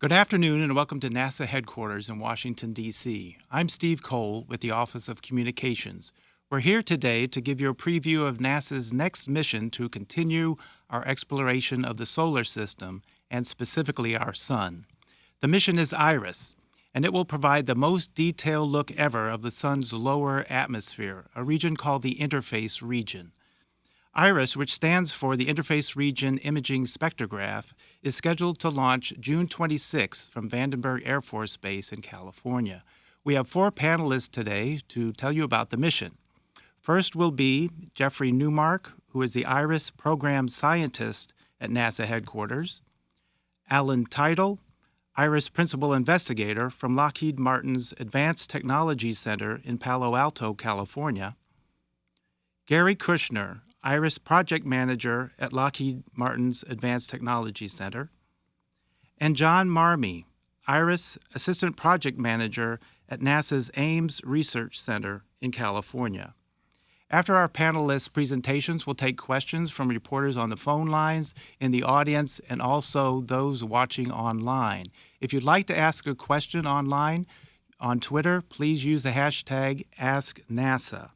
Good afternoon and welcome to NASA headquarters in Washington, D.C. I'm Steve Cole with the Office of Communications. We're here today to give you a preview of NASA's next mission to continue our exploration of the solar system and specifically our sun. The mission is IRIS, and it will provide the most detailed look ever of the sun's lower atmosphere, a region called the Interface Region. IRIS, which stands for the Interface Region Imaging Spectrograph, is scheduled to launch June 26th from Vandenberg Air Force Base in California. We have 4 panelists today to tell you about the mission. First will be Jeffrey Newmark, who is the IRIS Program Scientist at NASA headquarters, Alan Teitel, IRIS Principal Investigator from Lockheed Martin's Advanced Technology Center in Palo Alto, California, Gary Kushner, IRIS Project Manager at Lockheed Martin's Advanced Technology Center, and John Marmee, IRIS Assistant Project Manager at NASA's Ames Research Center in California. After our panelists' presentations, we'll take questions from reporters on the phone lines, in the audience, and also those watching online. If you'd like to ask a question online on Twitter, please use the hashtag AskNASA.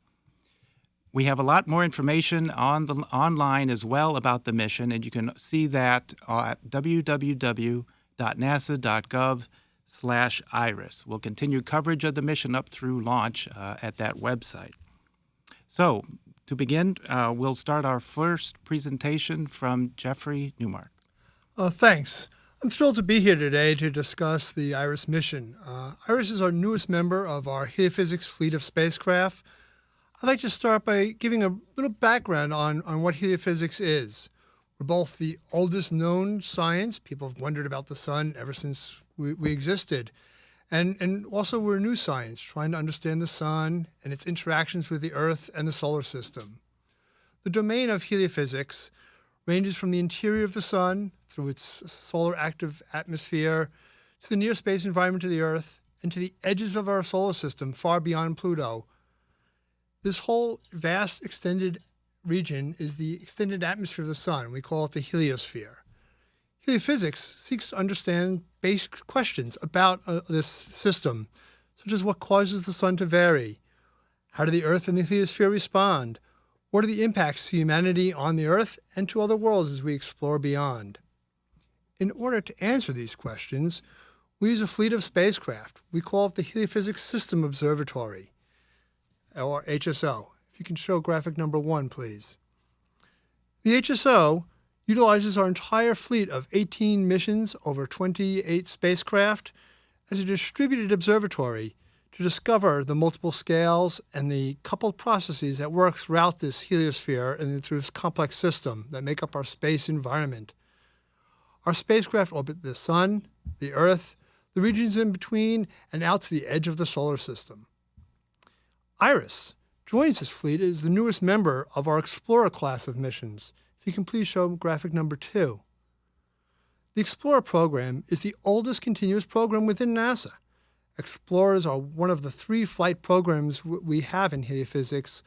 We have a lot more information online as well about the mission, and you can see that at www.nasa.gov/IRIS. We'll continue coverage of the mission up through launch at that website. So, to begin, we'll start our first presentation from Jeffrey Newmark. Thanks. I'm thrilled to be here today to discuss the IRIS mission. IRIS is our newest member of our heliophysics fleet of spacecraft. I'd like to start by giving a little background on what heliophysics is. We're both the oldest known science. People have wondered about the sun ever since we existed. And also we're new science, trying to understand the sun and its interactions with the Earth and the solar system. The domain of heliophysics ranges from the interior of the sun through its solar active atmosphere to the near space environment of the Earth and to the edges of our solar system far beyond Pluto. This whole vast extended region is the extended atmosphere of the sun. We call it the heliosphere. Heliophysics seeks to understand basic questions about this system, such as what causes the sun to vary, how do the Earth and the heliosphere respond, what are the impacts to humanity on the Earth and to other worlds as we explore beyond. In order to answer these questions, we use a fleet of spacecraft. We call it the Heliophysics System Observatory, or HSO. If you can show graphic number 1, please. The HSO utilizes our entire fleet of 18 missions over 28 spacecraft as a distributed observatory to discover the multiple scales and the coupled processes that work throughout this heliosphere and through this complex system that make up our space environment. Our spacecraft orbit the sun, the Earth, the regions in between, and out to the edge of the solar system. IRIS joins this fleet as the newest member of our Explorer class of missions. If you can please show graphic number 2. The Explorer program is the oldest continuous program within NASA. Explorers are one of the 3 flight programs we have in heliophysics.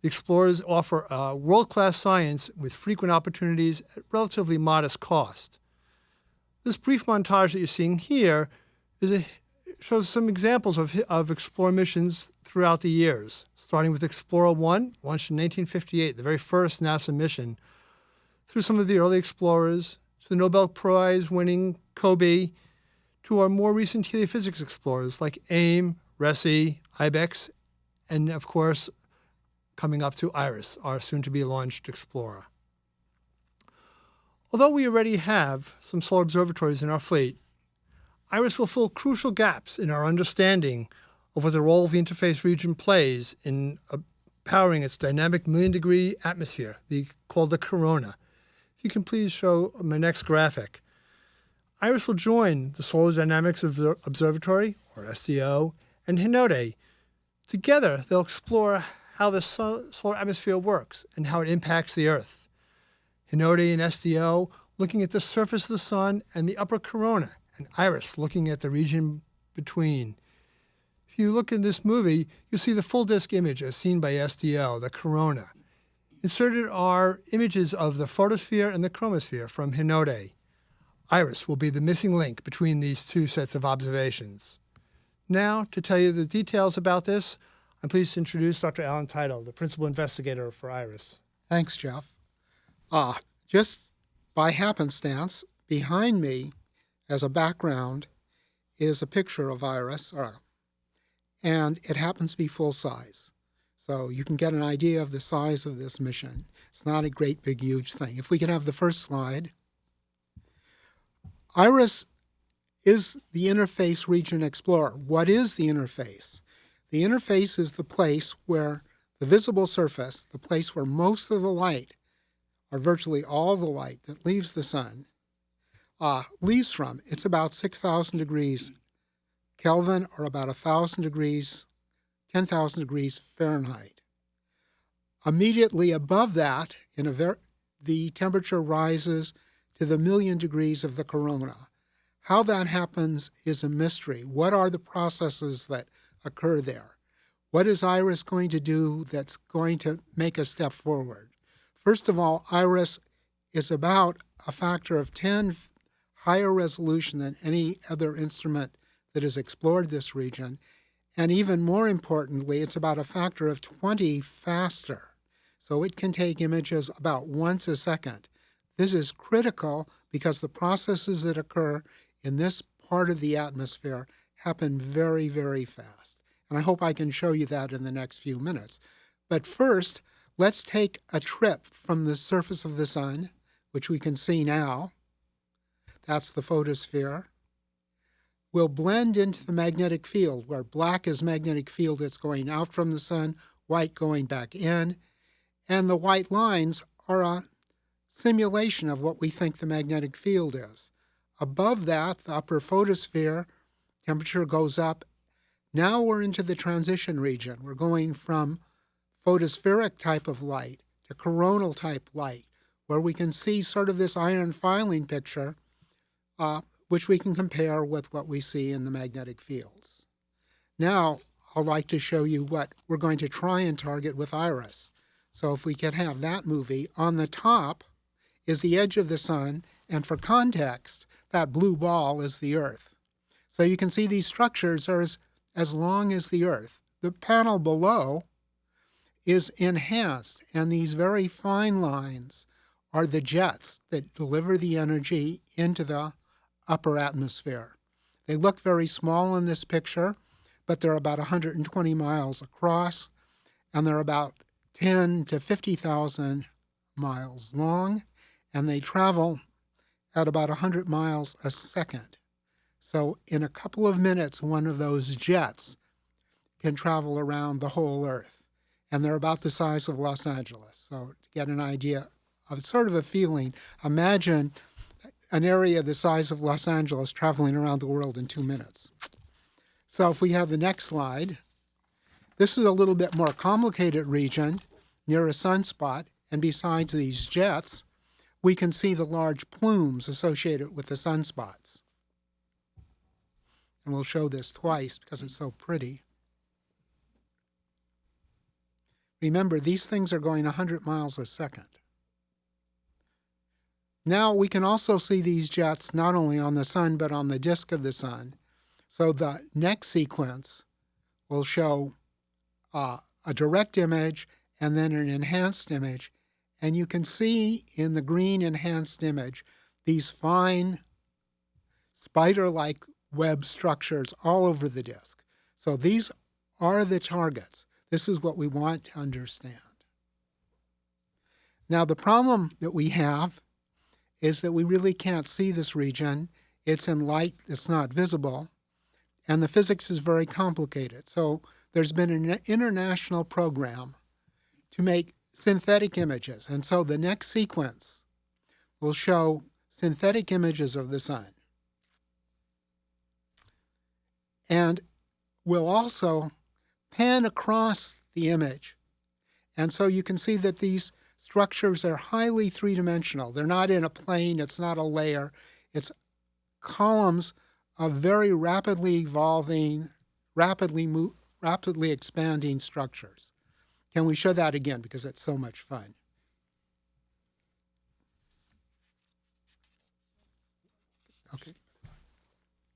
The Explorers offer world-class science with frequent opportunities at relatively modest cost. This brief montage that you're seeing here shows some examples of Explorer missions throughout the years, starting with Explorer 1, launched in 1958, the very first NASA mission, through some of the early explorers, to the Nobel Prize-winning COBE, to our more recent heliophysics explorers like AIM, RESI, IBEX, and of course, coming up to IRIS, our soon-to-be-launched Explorer. Although we already have some solar observatories in our fleet, IRIS will fill crucial gaps in our understanding of what the role the interface region plays in powering its dynamic million-degree atmosphere, called the corona. If you can please show my next graphic. IRIS will join the Solar Dynamics Observatory, or SDO, and Hinode. Together, they'll explore how the solar atmosphere works and how it impacts the Earth. Hinode and SDO looking at the surface of the sun and the upper corona, and IRIS looking at the region between. If you look in this movie, you'll see the full disk image as seen by SDO, the corona. Inserted are images of the photosphere and the chromosphere from Hinode. Iris will be the missing link between these two sets of observations. Now, to tell you the details about this, I'm pleased to introduce Dr. Alan Title, the principal investigator for IRIS. Thanks, Jeff. Just by happenstance, behind me as a background is a picture of IRIS, and it happens to be full size. So you can get an idea of the size of this mission. It's not a great, big, huge thing. If we can have the first slide. IRIS is the Interface Region Explorer. What is the interface? The interface is the place where the visible surface, the place where most of the light, or virtually all the light that leaves the sun, leaves from. It's about 6,000 degrees Kelvin, or about 1,000 degrees, 10,000 degrees Fahrenheit. Immediately above that, the temperature rises to the 1,000,000 degrees of the corona. How that happens is a mystery. What are the processes that occur there? What is IRIS going to do that's going to make a step forward? First of all, IRIS is about a factor of 10 higher resolution than any other instrument that has explored this region. And even more importantly, it's about a factor of 20 faster. So it can take images about once a second. This is critical because the processes that occur in this part of the atmosphere happen very, very fast. And I hope I can show you that in the next few minutes. But first, let's take a trip from the surface of the sun, which we can see now. That's the photosphere. We'll blend into the magnetic field, where black is magnetic field that's going out from the sun, white going back in. And the white lines are a simulation of what we think the magnetic field is. Above that, the upper photosphere, temperature goes up. Now we're into the transition region. We're going from photospheric type of light to coronal type light, where we can see sort of this iron filing picture, which we can compare with what we see in the magnetic fields. Now, I'd like to show you what we're going to try and target with IRIS. So if we could have that movie, on the top is the edge of the sun, and for context, that blue ball is the Earth. So you can see these structures are as long as the Earth. The panel below is enhanced, and these very fine lines are the jets that deliver the energy into the upper atmosphere. They look very small in this picture, but they're about 120 miles across, and they're about 10 to 50,000 miles long, and they travel at about 100 miles a second. So in a couple of minutes, one of those jets can travel around the whole Earth, and they're about the size of Los Angeles. So to get an idea of sort of a feeling, imagine an area the size of Los Angeles traveling around the world in 2 minutes. So if we have the next slide, this is a little bit more complicated region near a sunspot, and besides these jets, we can see the large plumes associated with the sunspots. And we'll show this twice because it's so pretty. Remember, these things are going 100 miles a second. Now we can also see these jets not only on the sun, but on the disk of the sun. So the next sequence will show a direct image and then an enhanced image. And you can see in the green enhanced image these fine spider-like web structures all over the disk. So these are the targets. This is what we want to understand. Now the problem that we have is that we really can't see this region. It's in light that's not visible, and the physics is very complicated. So there's been an international program to make synthetic images, and so the next sequence will show synthetic images of the sun. And we'll also pan across the image, and so you can see that these structures are highly three-dimensional. They're not in a plane, it's not a layer, it's columns of very rapidly evolving, rapidly expanding structures. Can we show that again, because it's so much fun?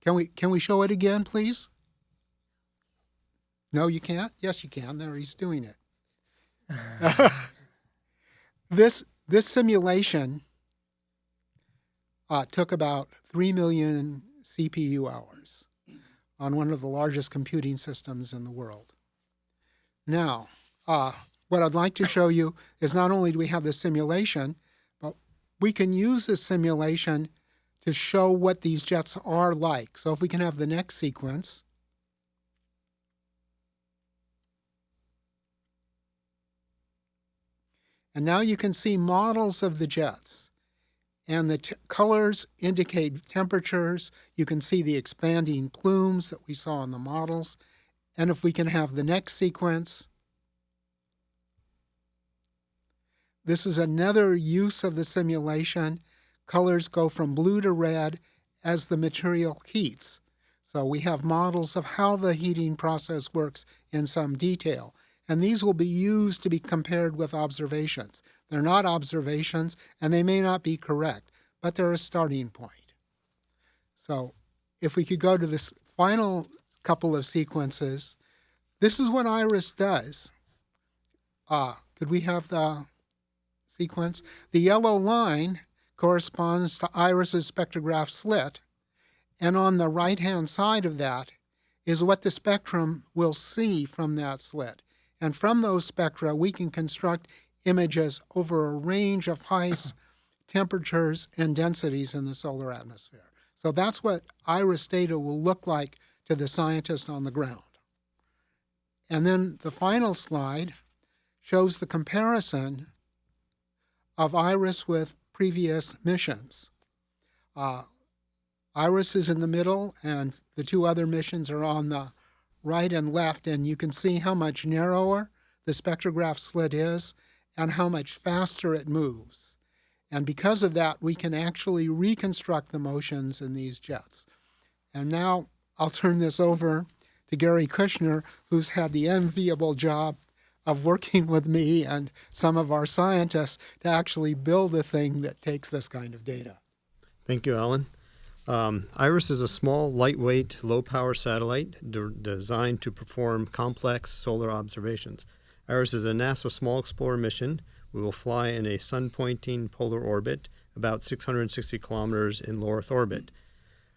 Can we show it again, please? No, you can't? Yes, you can. There, he's doing it. This simulation took about 3 million CPU hours on one of the largest computing systems in the world. Now, what I'd like to show you is not only do we have the simulation, but we can use this simulation to show what these jets are like. So if we can have the next sequence. And now you can see models of the jets. And the colors indicate temperatures. You can see the expanding plumes that we saw in the models. And if we can have the next sequence. This is another use of the simulation. Colors go from blue to red as the material heats. So we have models of how the heating process works in some detail. And these will be used to be compared with observations. They're not observations, and they may not be correct, but they're a starting point. So if we could go to this final couple of sequences, this is what IRIS does. Could we have the sequence? The yellow line corresponds to IRIS's spectrograph slit, and on the right-hand side of that is what the spectrum will see from that slit. And from those spectra, we can construct images over a range of heights, temperatures, and densities in the solar atmosphere. So that's what IRIS data will look like to the scientist on the ground. And then the final slide shows the comparison of IRIS with previous missions. IRIS is in the middle, and the two other missions are on the right and left, and you can see how much narrower the spectrograph slit is and how much faster it moves. And because of that, we can actually reconstruct the motions in these jets. And now I'll turn this over to Gary Kushner, who's had the enviable job of working with me and some of our scientists to actually build a thing that takes this kind of data. Thank you, Alan. IRIS is a small, lightweight, low-power satellite designed to perform complex solar observations. IRIS is a NASA Small Explorer mission. We will fly in a sun-pointing polar orbit, about 660 kilometers in low Earth orbit.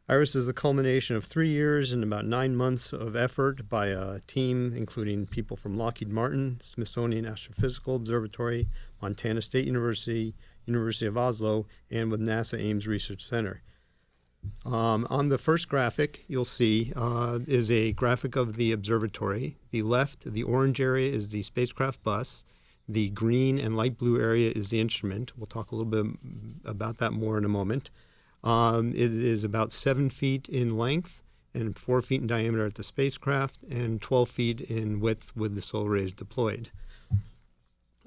IRIS is the culmination of 3 years and about 9 months of effort by a team including people from Lockheed Martin, Smithsonian Astrophysical Observatory, Montana State University, University of Oslo, and with NASA Ames Research Center. On the first graphic, you'll see is a graphic of the observatory. The left, the orange area is the spacecraft bus. The green and light blue area is the instrument. We'll talk a little bit about that more in a moment. It is about 7 feet in length and 4 feet in diameter at the spacecraft and 12 feet in width with the solar arrays deployed.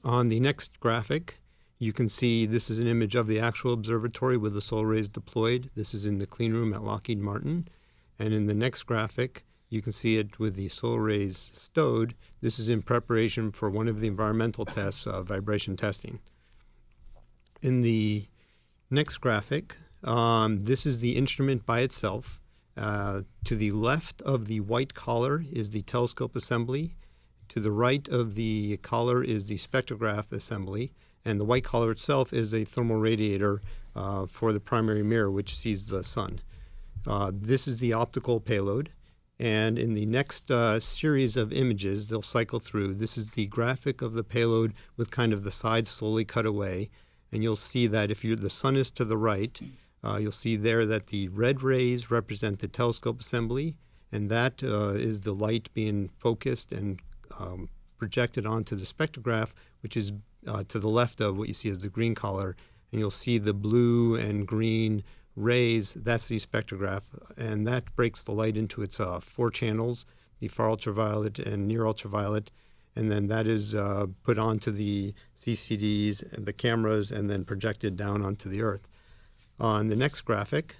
On the next graphic, you can see this is an image of the actual observatory with the solar arrays deployed. This is in the clean room at Lockheed Martin. And in the next graphic, you can see it with the solar arrays stowed. This is in preparation for one of the environmental tests, vibration testing. In the next graphic, this is the instrument by itself. To the left of the white collar is the telescope assembly. To the right of the collar is the spectrograph assembly. And the white collar itself is a thermal radiator for the primary mirror, which sees the sun. This is the optical payload. And in the next series of images, they'll cycle through. This is the graphic of the payload with kind of the sides slowly cut away. And you'll see that if the sun is to the right, you'll see there that the red rays represent the telescope assembly. And that is the light being focused and projected onto the spectrograph, which is to the left of what you see as the green collar, and you'll see the blue and green rays. That's the spectrograph, and that breaks the light into its 4 channels, the far ultraviolet and near ultraviolet, and then that is put onto the CCDs and the cameras and then projected down onto the Earth. On the next graphic,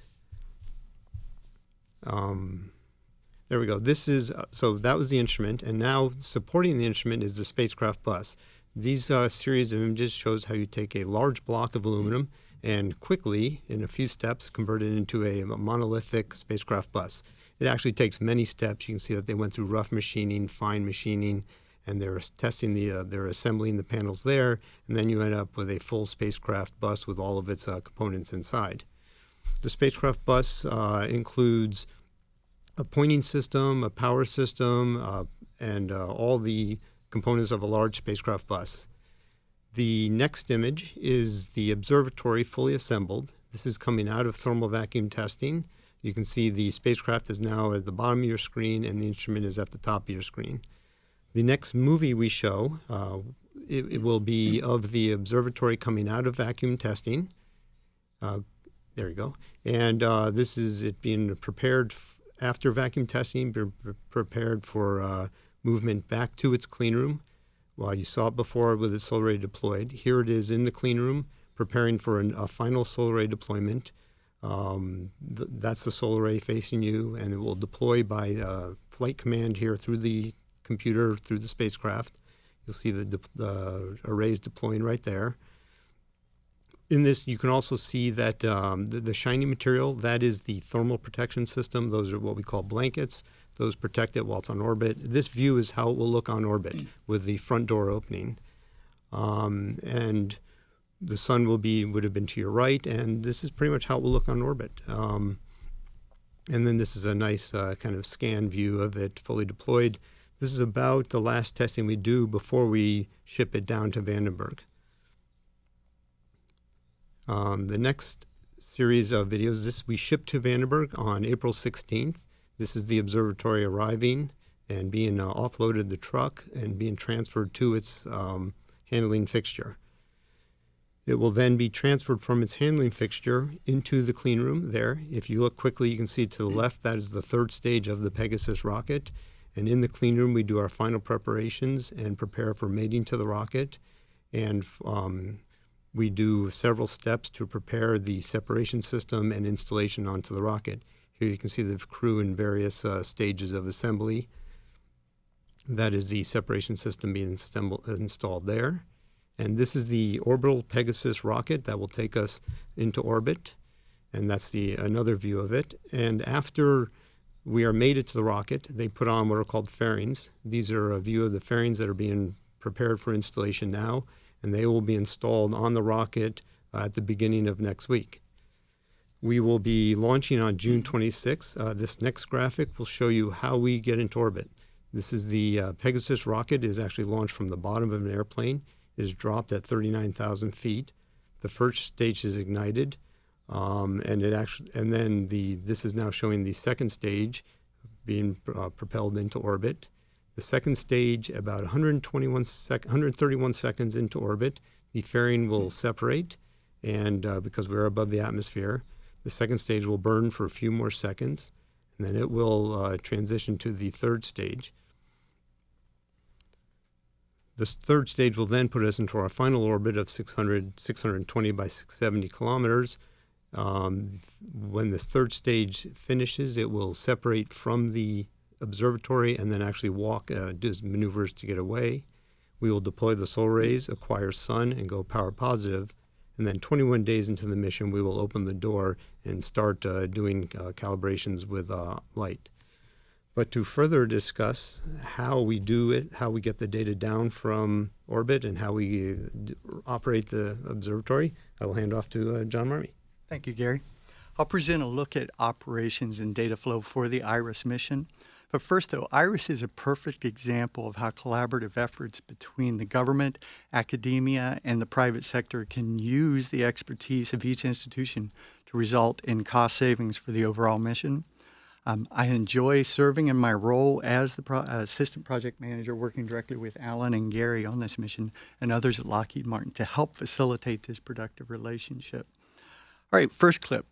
there we go. This is, so that was the instrument, and now supporting the instrument is the spacecraft bus. These series of images shows how you take a large block of aluminum and quickly, in a few steps, convert it into a monolithic spacecraft bus. It actually takes many steps. You can see that they went through rough machining, fine machining, and they're testing they're assembling the panels there, and then you end up with a full spacecraft bus with all of its components inside. The spacecraft bus includes a pointing system, a power system, and all the components of a large spacecraft bus. The next image is the observatory fully assembled. This is coming out of thermal vacuum testing. You can see the spacecraft is now at the bottom of your screen and the instrument is at the top of your screen. The next movie we show, it will be of the observatory coming out of vacuum testing. There you go. And this is it being prepared after vacuum testing, prepared for movement back to its clean room. Well, you saw it before with its solar array deployed. Here it is in the clean room, preparing for a final solar array deployment. That's the solar array facing you, and it will deploy by flight command here through the computer, through the spacecraft. You'll see the arrays deploying right there. In this, you can also see that the shiny material, that is the thermal protection system. Those are what we call blankets. Those protect it while it's on orbit. This view is how it will look on orbit with the front door opening. And the sun would have been to your right, and this is pretty much how it will look on orbit. And then this is a nice kind of scan view of it fully deployed. This is about the last testing we do before we ship it down to Vandenberg. The next series of videos, we shipped to Vandenberg on April 16th. This is the observatory arriving and being offloaded the truck and being transferred to its handling fixture. It will then be transferred from its handling fixture into the clean room there. If you look quickly, you can see to the left, that is the third stage of the Pegasus rocket. And in the clean room, we do our final preparations and prepare for mating to the rocket. And we do several steps to prepare the separation system and installation onto the rocket. Here you can see the crew in various stages of assembly. That is the separation system being installed there. And this is the orbital Pegasus rocket that will take us into orbit. And that's another view of it. And after we are mated to the rocket, they put on what are called fairings. These are a view of the fairings that are being prepared for installation now, and they will be installed on the rocket at the beginning of next week. We will be launching on June 26th. This next graphic will show you how we get into orbit. This is the Pegasus rocket is actually launched from the bottom of an airplane. It is dropped at 39,000 feet. The first stage is ignited. This is now showing the second stage being propelled into orbit. The second stage, about 131 seconds into orbit, the fairing will separate, and because we're above the atmosphere, the second stage will burn for a few more seconds, and then it will transition to the third stage. This third stage will then put us into our final orbit of 620 by 670 kilometers. When this third stage finishes, it will separate from the observatory and then actually do maneuvers to get away. We will deploy the solar arrays, acquire sun, and go power positive. And then 21 days into the mission, we will open the door and start doing calibrations with light. But to further discuss how we do it, how we get the data down from orbit, and how we operate the observatory, I will hand off to John Marmee. Thank you, Gary. I'll present a look at operations and data flow for the IRIS mission. But first, though, IRIS is a perfect example of how collaborative efforts between the government, academia, and the private sector can use the expertise of each institution to result in cost savings for the overall mission. I enjoy serving in my role as the assistant project manager, working directly with Alan and Gary on this mission and others at Lockheed Martin to help facilitate this productive relationship. All right, first clip.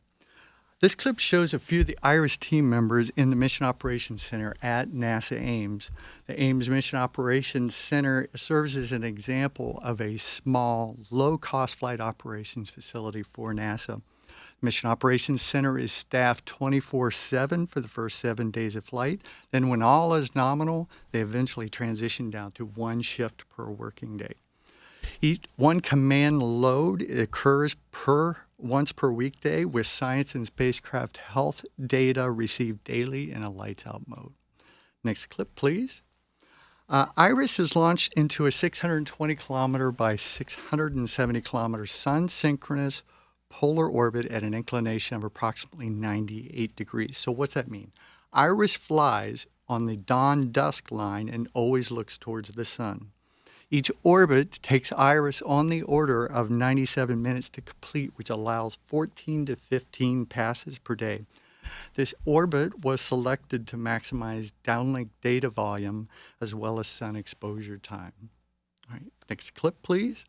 This clip shows a few of the IRIS team members in the Mission Operations Center at NASA Ames. The Ames Mission Operations Center serves as an example of a small, low-cost flight operations facility for NASA. The Mission Operations Center is staffed 24/7 for the first 7 days of flight. Then when all is nominal, they eventually transition down to one shift per working day. One command load occurs once per weekday with science and spacecraft health data received daily in a lights-out mode. Next clip, please. IRIS is launched into a 620-kilometer by 670-kilometer sun-synchronous polar orbit at an inclination of approximately 98 degrees. So what's that mean? IRIS flies on the dawn-dusk line and always looks towards the sun. Each orbit takes IRIS on the order of 97 minutes to complete, which allows 14 to 15 passes per day. This orbit was selected to maximize downlink data volume as well as sun exposure time. All right, next clip, please.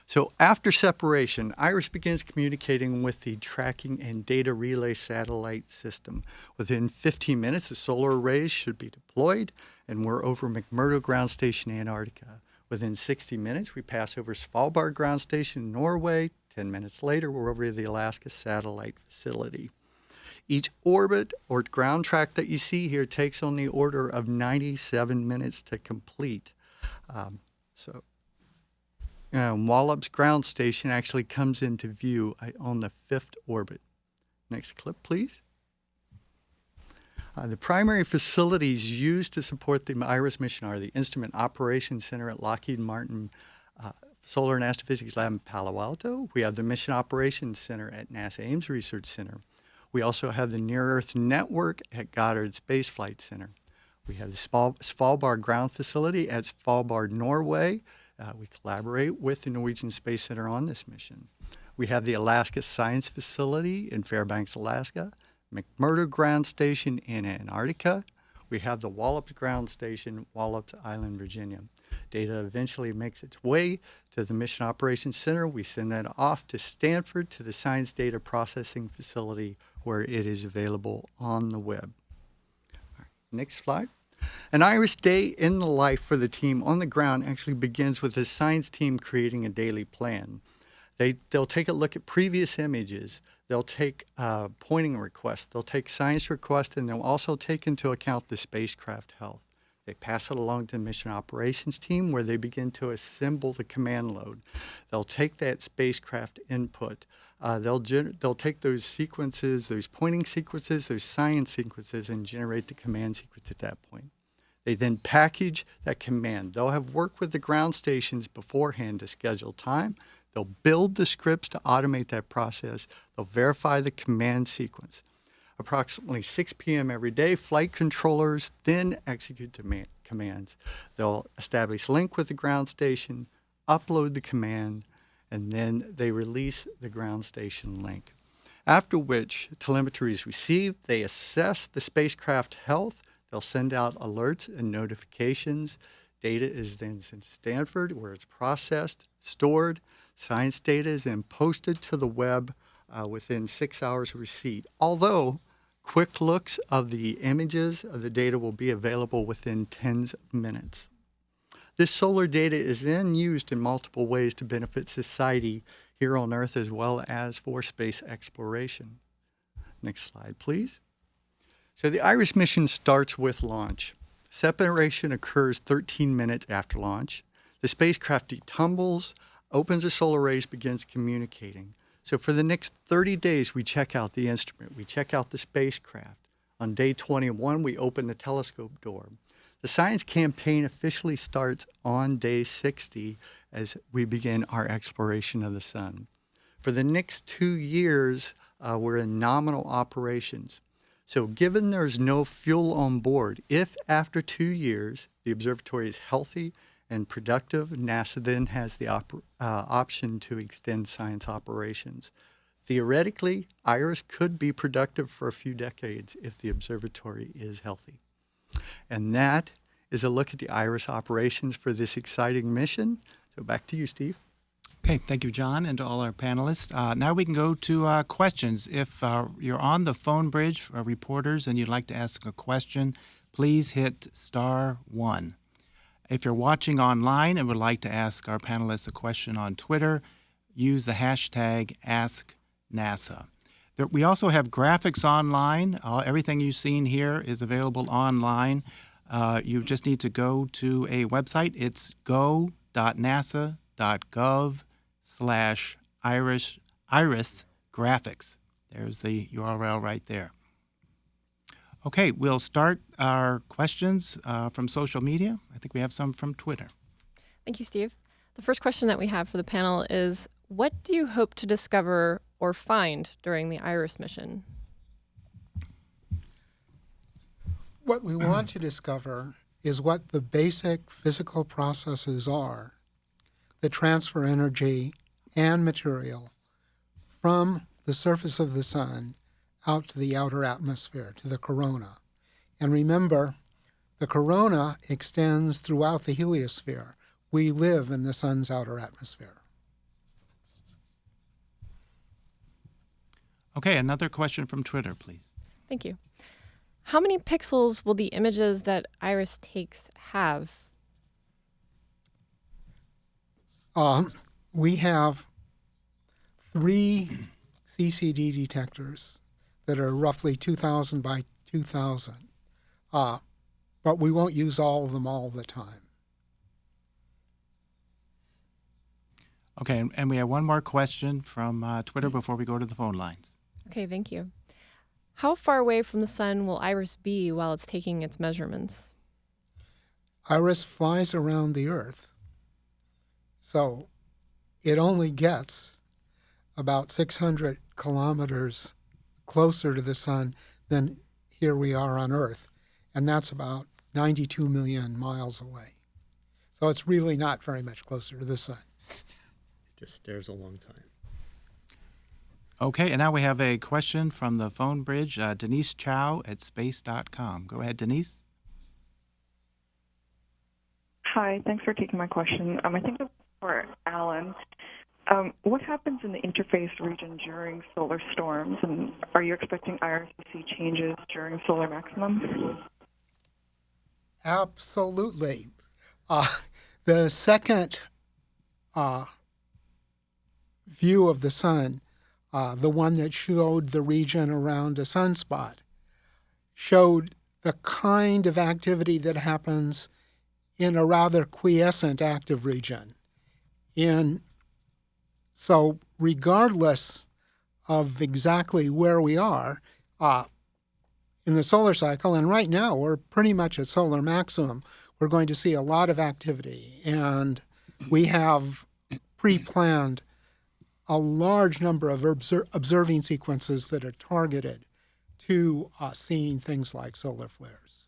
So after separation, IRIS begins communicating with the tracking and data relay satellite system. Within 15 minutes, the solar arrays should be deployed, and we're over McMurdo Ground Station, Antarctica. Within 60 minutes, we pass over Svalbard Ground Station, Norway. 10 minutes later, we're over the Alaska Satellite Facility. Each orbit or ground track that you see here takes on the order of 97 minutes to complete. Wallops Ground Station actually comes into view on the 5th orbit. Next clip, please. The primary facilities used to support the IRIS mission are the Instrument Operations Center at Lockheed Martin Solar and Astrophysics Lab in Palo Alto. We have the Mission Operations Center at NASA Ames Research Center. We also have the Near-Earth Network at Goddard Space Flight Center. We have the Svalbard Ground Facility at Svalbard, Norway. We collaborate with the Norwegian Space Center on this mission. We have the Alaska Science Facility in Fairbanks, Alaska, McMurdo Ground Station in Antarctica. We have the Wallops Ground Station, Wallops Island, Virginia. Data eventually makes its way to the Mission Operations Center. We send that off to Stanford to the Science Data Processing Facility where it is available on the web. All right, next slide. An IRIS day in the life for the team on the ground actually begins with the science team creating a daily plan. They'll take a look at previous images. They'll take pointing requests. They'll take science requests, and they'll also take into account the spacecraft health. They pass it along to the mission operations team where they begin to assemble the command load. They'll take that spacecraft input. They'll take those sequences, those pointing sequences, those science sequences, and generate the command sequence at that point. They then package that command. They'll have worked with the ground stations beforehand to schedule time. They'll build the scripts to automate that process. They'll verify the command sequence. Approximately 6 p.m. every day, flight controllers then execute commands. They'll establish link with the ground station, upload the command, and then they release the ground station link. After which telemetry is received, they assess the spacecraft health. They'll send out alerts and notifications. Data is then sent to Stanford where it's processed, stored. Science data is then posted to the web within 6 hours of receipt. Although quick looks of the images of the data will be available within tens of minutes. This solar data is then used in multiple ways to benefit society here on Earth as well as for space exploration. Next slide, please. So the IRIS mission starts with launch. Separation occurs 13 minutes after launch. The spacecraft detumbles, opens the solar arrays, begins communicating. So for the next 30 days, we check out the instrument. We check out the spacecraft. On day 21, we open the telescope door. The science campaign officially starts on day 60 as we begin our exploration of the sun. For the next 2 years, we're in nominal operations. So given there's no fuel on board, if after 2 years the observatory is healthy and productive, NASA then has the option to extend science operations. Theoretically, IRIS could be productive for a few decades if the observatory is healthy. And that is a look at the IRIS operations for this exciting mission. So back to you, Steve. Okay, thank you, John, and to all our panelists. Now we can go to questions. If you're on the phone bridge, reporters, and you'd like to ask a question, please hit *1. If you're watching online and would like to ask our panelists a question on Twitter, use the hashtag #AskNASA. We also have graphics online. Everything you've seen here is available online. You just need to go to a website. It's go.nasa.gov nasa.gov/iris graphics. There's the URL right there. Okay, we'll start our questions from social media. I think we have some from Twitter. Thank you, Steve. The first question that we have for the panel is, what do you hope to discover or find during the IRIS mission? What we want to discover is what the basic physical processes are that transfer energy and material from the surface of the sun out to the outer atmosphere, to the corona. And remember, the corona extends throughout the heliosphere. We live in the sun's outer atmosphere. Okay, another question from Twitter, please. Thank you. How many pixels will the images that IRIS takes have? We have 3 CCD detectors that are roughly 2,000 by 2,000, but we won't use all of them all the time. Okay, and we have one more question from Twitter before we go to the phone lines. Okay, thank you. How far away from the sun will IRIS be while it's taking its measurements? IRIS flies around the Earth, so it only gets about 600 kilometers closer to the sun than here we are on Earth, and that's about 92 million miles away. So it's really not very much closer to the sun. It just stares a long time. Okay, and now we have a question from the phone bridge, Denise Chow at space.com. Go ahead, Denise. Hi, thanks for taking my question. I think it's for Alan. What happens in the interface region during solar storms, and are you expecting IRIS to see changes during solar maximum? Absolutely. The second view of the sun, the one that showed the region around a sunspot, showed the kind of activity that happens in a rather quiescent active region. So regardless of exactly where we are in the solar cycle, and right now we're pretty much at solar maximum, we're going to see a lot of activity. And we have pre-planned a large number of observing sequences that are targeted to seeing things like solar flares.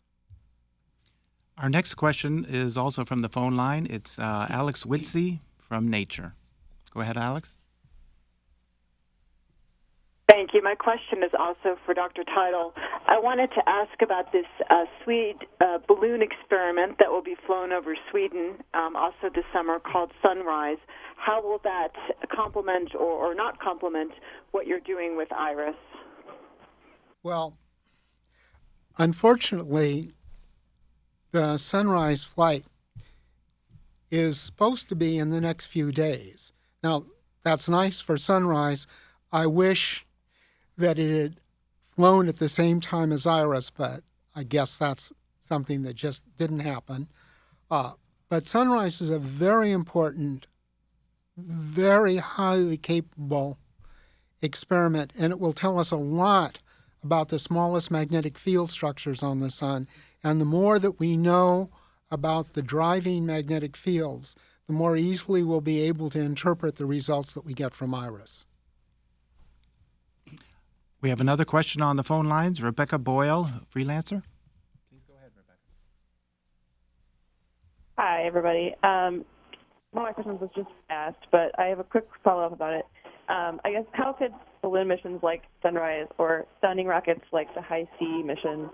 Our next question is also from the phone line. It's Alex Whitsey from Nature. Go ahead, Alex. Thank you. My question is also for Dr. Teitel. I wanted to ask about this Swede balloon experiment that will be flown over Sweden also this summer called Sunrise. How will that complement or not complement what you're doing with IRIS? Well, unfortunately, the Sunrise flight is supposed to be in the next few days. Now, that's nice for Sunrise. I wish that it had flown at the same time as IRIS, but I guess that's something that just didn't happen. But Sunrise is a very important, very highly capable experiment, and it will tell us a lot about the smallest magnetic field structures on the sun. And the more that we know about the driving magnetic fields, the more easily we'll be able to interpret the results that we get from IRIS. We have another question on the phone lines. Rebecca Boyle, freelancer. Please go ahead, Rebecca. Hi, everybody. One of my questions was just asked, but I have a quick follow-up about it. I guess, how could balloon missions like Sunrise or sounding rockets like the High-C mission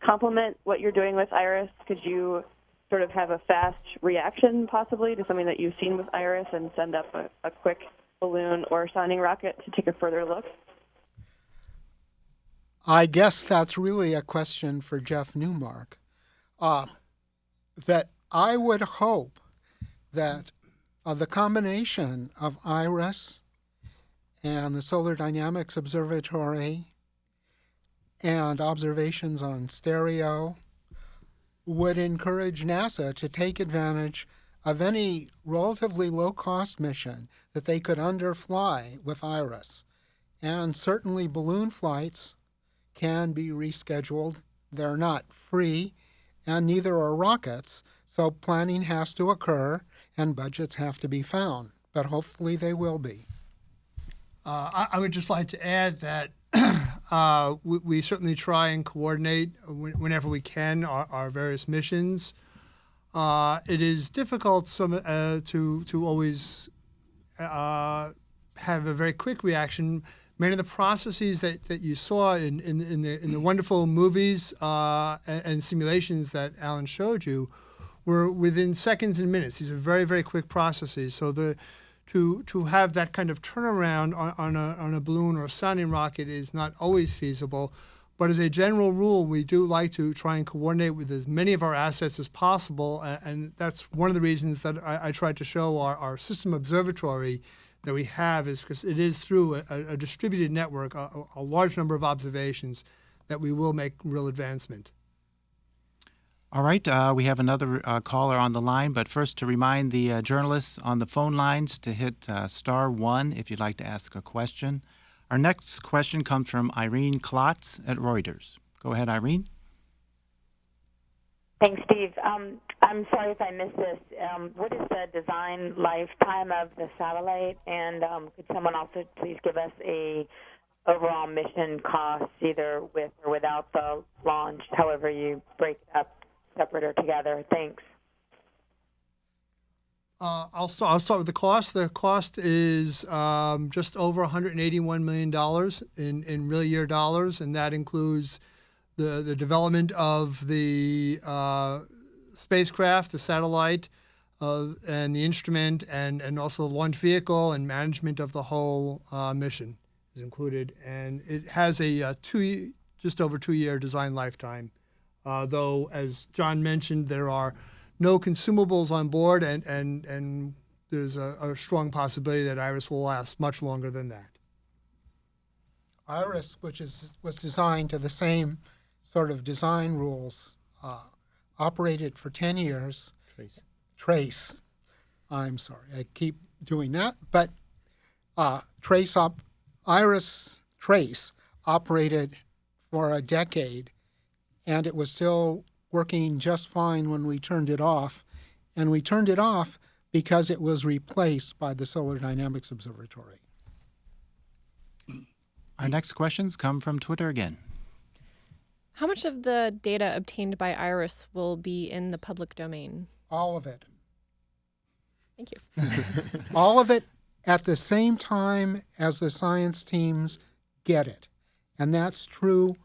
complement what you're doing with IRIS? Could you sort of have a fast reaction, possibly, to something that you've seen with IRIS and send up a quick balloon or sounding rocket to take a further look? I guess that's really a question for Jeff Newmark. That I would hope that the combination of IRIS and the Solar Dynamics Observatory and observations on stereo would encourage NASA to take advantage of any relatively low-cost mission that they could underfly with IRIS. And certainly balloon flights can be rescheduled. They're not free, and neither are rockets, so planning has to occur and budgets have to be found, but hopefully they will be. I would just like to add that we certainly try and coordinate whenever we can our various missions. It is difficult to always have a very quick reaction. Many of the processes that you saw in the wonderful movies and simulations that Alan showed you were within seconds and minutes. These are very, very quick processes. So to have that kind of turnaround on a balloon or a sounding rocket is not always feasible. But as a general rule, we do like to try and coordinate with as many of our assets as possible. And that's one of the reasons that I tried to show our system observatory that we have, is because it is through a distributed network, a large number of observations, that we will make real advancement. All right, we have another caller on the line, but first to remind the journalists on the phone lines to hit *1 if you'd like to ask a question. Our next question comes from Irene Klotz at Reuters. Go ahead, Irene. Thanks, Steve. I'm sorry if I missed this. What is the design lifetime of the satellite? And could someone also please give us a overall mission cost, either with or without the launch, however you break it up, separate or together? Thanks. I'll start with the cost. The cost is just over $181 million in real year dollars, and that includes the development of the spacecraft, the satellite, and the instrument, and also the launch vehicle and management of the whole mission is included. And it has a just over 2-year design lifetime, though, as John mentioned, there are no consumables on board, and there's a strong possibility that IRIS will last much longer than that. IRIS, which was designed to the same sort of design rules, operated for 10 years. Trace. I'm sorry, I keep doing that. But IRIS Trace operated for a decade, and it was still working just fine when we turned it off. And we turned it off because it was replaced by the Solar Dynamics Observatory. Our next questions come from Twitter again. How much of the data obtained by IRIS will be in the public domain? All of it. Thank you. All of it at the same time as the science teams get it. And that's true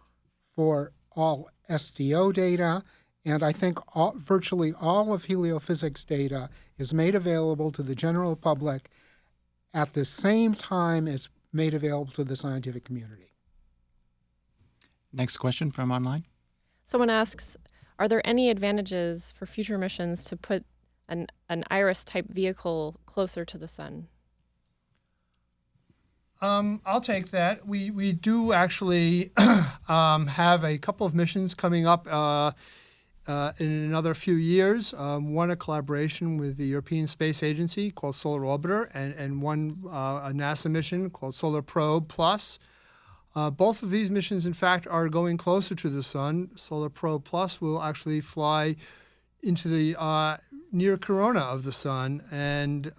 for all SDO data, and I think virtually all of heliophysics data is made available to the general public at the same time as made available to the scientific community. Next question from online. Someone asks, are there any advantages for future missions to put an IRIS-type vehicle closer to the sun? I'll take that. We do actually have a couple of missions coming up in another few years. One, a collaboration with the European Space Agency called Solar Orbiter, and one, a NASA mission called Solar Probe Plus. Both of these missions, in fact, are going closer to the sun. Solar Probe Plus will actually fly into the near corona of the sun, and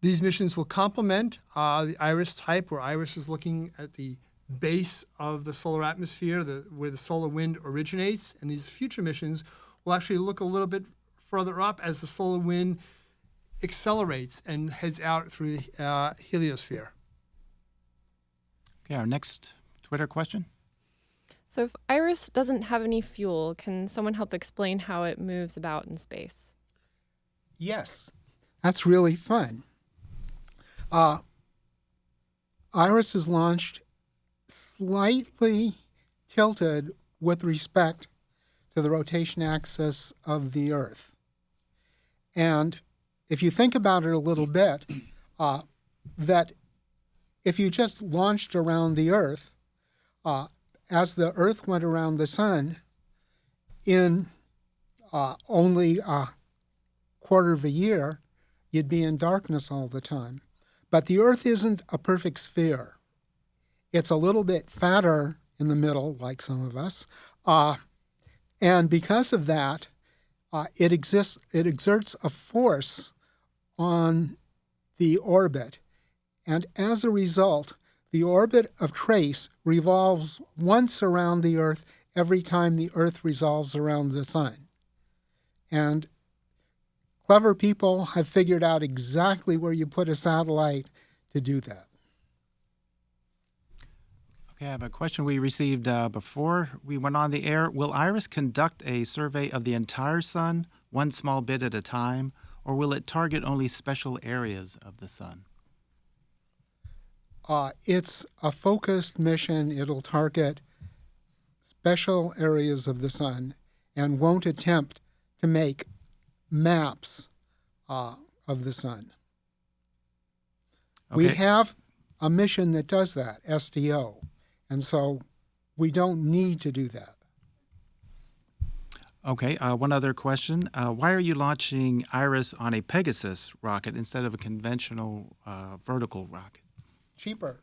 these missions will complement the IRIS type, where IRIS is looking at the base of the solar atmosphere, where the solar wind originates. And these future missions will actually look a little bit further up as the solar wind accelerates and heads out through the heliosphere. Okay, our next Twitter question. So if IRIS doesn't have any fuel, can someone help explain how it moves about in space? Yes, that's really fun. IRIS is launched slightly tilted with respect to the rotation axis of the Earth. And if you think about it a little bit, that if you just launched around the Earth, as the Earth went around the sun, in only quarter of a year, you'd be in darkness all the time. But the Earth isn't a perfect sphere. It's a little bit fatter in the middle, like some of us. And because of that, it exerts a force on the orbit. And as a result, the orbit of TRACE revolves once around the Earth every time the Earth revolves around the Sun. And clever people have figured out exactly where you put a satellite to do that. Okay, I have a question we received before we went on the air. Will IRIS conduct a survey of the entire Sun, one small bit at a time, or will it target only special areas of the Sun? It's a focused mission. It'll target special areas of the Sun and won't attempt to make maps of the Sun. Okay. We have a mission that does that, SDO, and so we don't need to do that. Okay, one other question. Why are you launching IRIS on a Pegasus rocket instead of a conventional vertical rocket? Cheaper.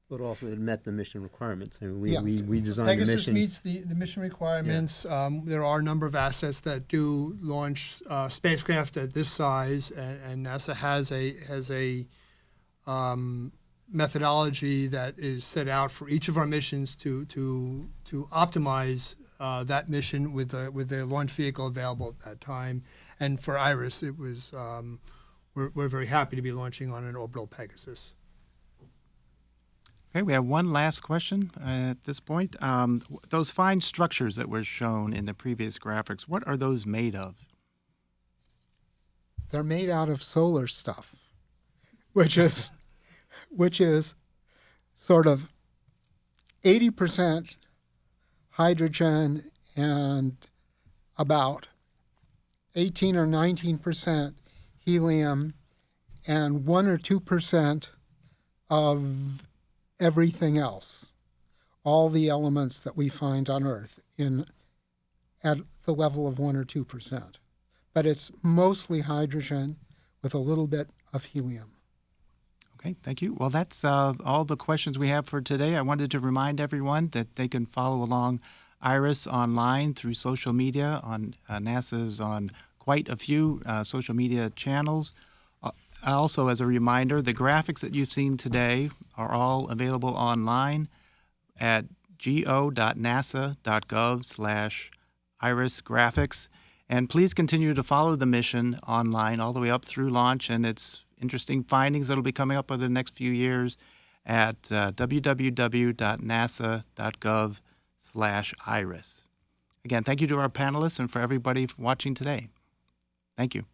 But also it met the mission requirements. I mean, Yeah. we designed the Pegasus mission. meets the mission requirements. There are a number of assets that do launch spacecraft at this size, and NASA has a methodology that is set out for each of our missions to optimize that mission with the launch vehicle available at that time. And for IRIS, it was we're very happy to be launching on an orbital Pegasus. Okay, we have one last question at this point. Those fine structures that were shown in the previous graphics, what are those made of? They're made out of solar stuff, which is sort of 80% hydrogen and about 18 or 19% helium and 1 or 2% of everything else, all the elements that we find on Earth at the level of 1 or 2%. But it's mostly hydrogen with a little bit of helium. Okay, thank you. Well, that's all the questions we have for today. I wanted to remind everyone that they can follow along IRIS online through social media. NASA's on quite a few social media channels. Also, as a reminder, the graphics that you've seen today are all available online at go.nasa.gov/irisgraphics. And please continue to follow the mission online all the way up through launch and its interesting findings that will be coming up over the next few years at www.nasa.gov/iris. Again, thank you to our panelists and for everybody watching today. Thank you.